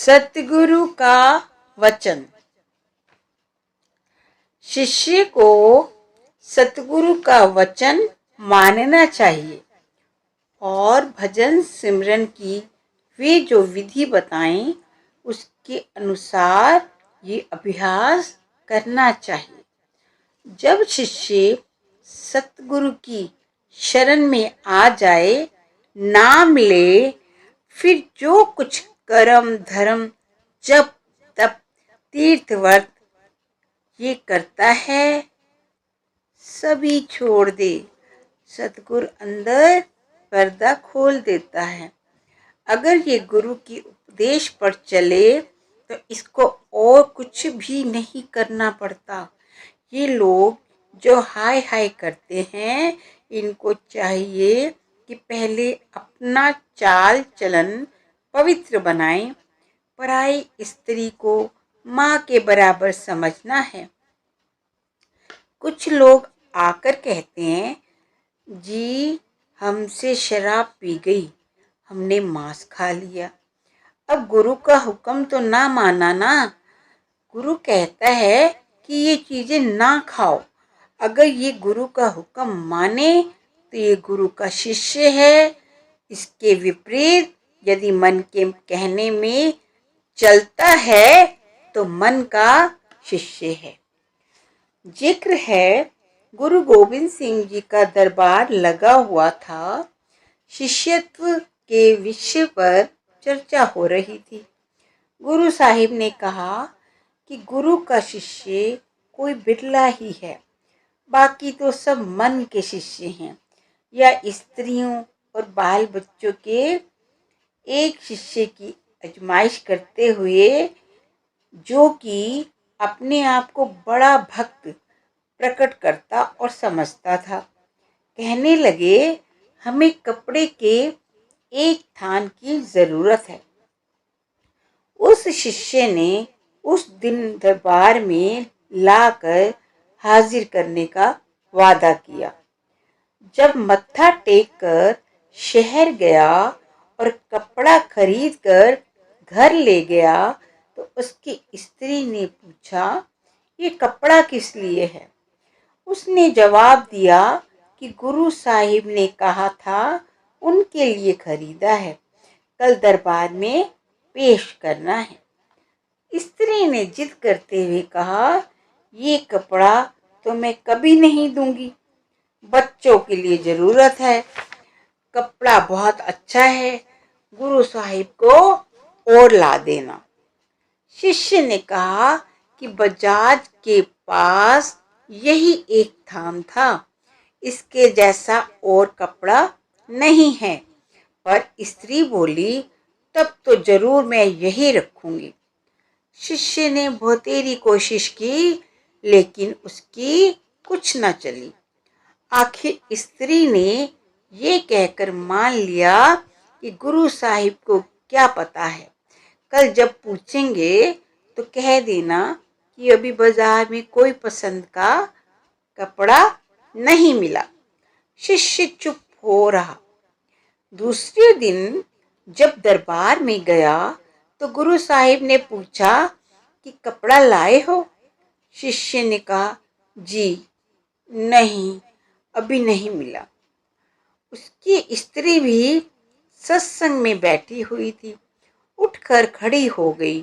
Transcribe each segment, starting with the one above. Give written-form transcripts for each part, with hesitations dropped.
सतगुरु का वचन। शिष्य को सतगुरु का वचन मानना चाहिए और भजन सिमरन की वे जो विधि बताएं उसके अनुसार ये अभ्यास करना चाहिए। जब शिष्य सतगुरु की शरण में आ जाए, नाम ले, फिर जो कुछ कर्म धर्म जप तप तीर्थ व्रत ये करता है सभी छोड़ दे। सतगुरु अंदर पर्दा खोल देता है। अगर ये गुरु की उपदेश पर चले तो इसको और कुछ भी नहीं करना पड़ता। ये लोग जो हाय हाय करते हैं, इनको चाहिए कि पहले अपना चाल चलन पवित्र बनाएं। पराई स्त्री को माँ के बराबर समझना है। कुछ लोग आकर कहते हैं, जी हमसे शराब पी गई, हमने मांस खा लिया, अब गुरु का हुक्म तो ना माना ना। गुरु कहता है कि ये चीजें ना खाओ। अगर ये गुरु का हुक्म माने तो ये गुरु का शिष्य है। इसके विपरीत यदि मन के कहने में चलता है तो मन का शिष्य है। जिक्र है, गुरु गोविंद सिंह जी का दरबार लगा हुआ था। शिष्यत्व के विषय पर चर्चा हो रही थी। गुरु साहिब ने कहा कि गुरु का शिष्य कोई बिरला ही है, बाकी तो सब मन के शिष्य हैं। या स्त्रियों और बाल बच्चों के एक शिष्य की आजमाइश करते हुए, जो कि अपने आप को बड़ा भक्त प्रकट करता और समझता था, कहने लगे हमें कपड़े के एक थान की जरूरत है। उस शिष्य ने उस दिन दरबार में लाकर हाजिर करने का वादा किया। जब मत्था टेक कर शहर गया और कपड़ा खरीद कर घर ले गया तो उसकी स्त्री ने पूछा, ये कपड़ा किस लिए है? उसने जवाब दिया कि गुरु साहिब ने कहा था उनके लिए खरीदा है, कल दरबार में पेश करना है। स्त्री ने जिद करते हुए कहा, ये कपड़ा तो मैं कभी नहीं दूंगी, बच्चों के लिए जरूरत है, कपड़ा बहुत अच्छा है, गुरु साहिब को और ला देना। शिष्य ने कहा कि बजाज के पास यही एक थान था, इसके जैसा और कपड़ा नहीं है। पर स्त्री बोली, तब तो जरूर मैं यही रखूंगी। शिष्य ने बहुतेरी कोशिश की लेकिन उसकी कुछ न चली। आखिर स्त्री ने ये कहकर मान लिया कि गुरु साहिब को क्या पता है, कल जब पूछेंगे तो कह देना कि अभी बाजार में कोई पसंद का कपड़ा नहीं मिला। शिष्य चुप हो रहा। दूसरे दिन जब दरबार में गया तो गुरु साहिब ने पूछा कि कपड़ा लाए हो? शिष्य ने कहा, जी नहीं, अभी नहीं मिला। उसकी स्त्री भी सत्संग में बैठी हुई थी, उठकर खड़ी हो गई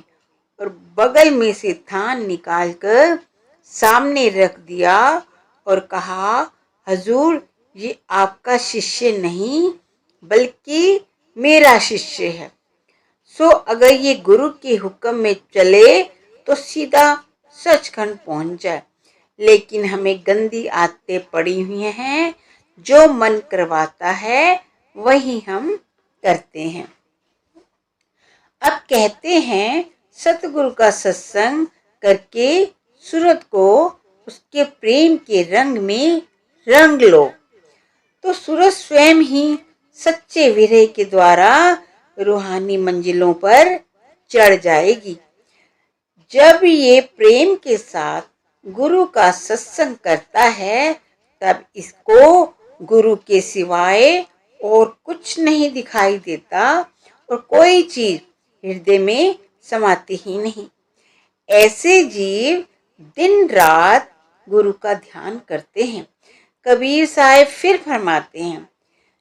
और बगल में से थान निकालकर सामने रख दिया और कहा, हजूर ये आपका शिष्य नहीं बल्कि मेरा शिष्य है। सो अगर ये गुरु के हुक्म में चले तो सीधा सचखंड पहुंच जाए, लेकिन हमें गंदी आदतें पड़ी हुई हैं, जो मन करवाता है वही हम करते हैं। अब कहते हैं सतगुरु का सत्संग करके सूरत को उसके प्रेम के रंग में रंग लो तो सूरत स्वयं ही सच्चे विरह के द्वारा रूहानी मंजिलों पर चढ़ जाएगी। जब ये प्रेम के साथ गुरु का सत्संग करता है तब इसको गुरु के सिवाय और कुछ नहीं दिखाई देता और कोई चीज हृदय में समाते ही नहीं। ऐसे जीव दिन रात गुरु का ध्यान करते हैं। कबीर साहब फिर फरमाते हैं,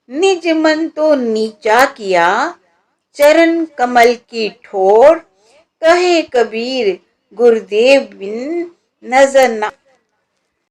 निज मन तो नीचा किया, चरण कमल की ठोर, कहे कबीर गुरुदेव बिन नजर न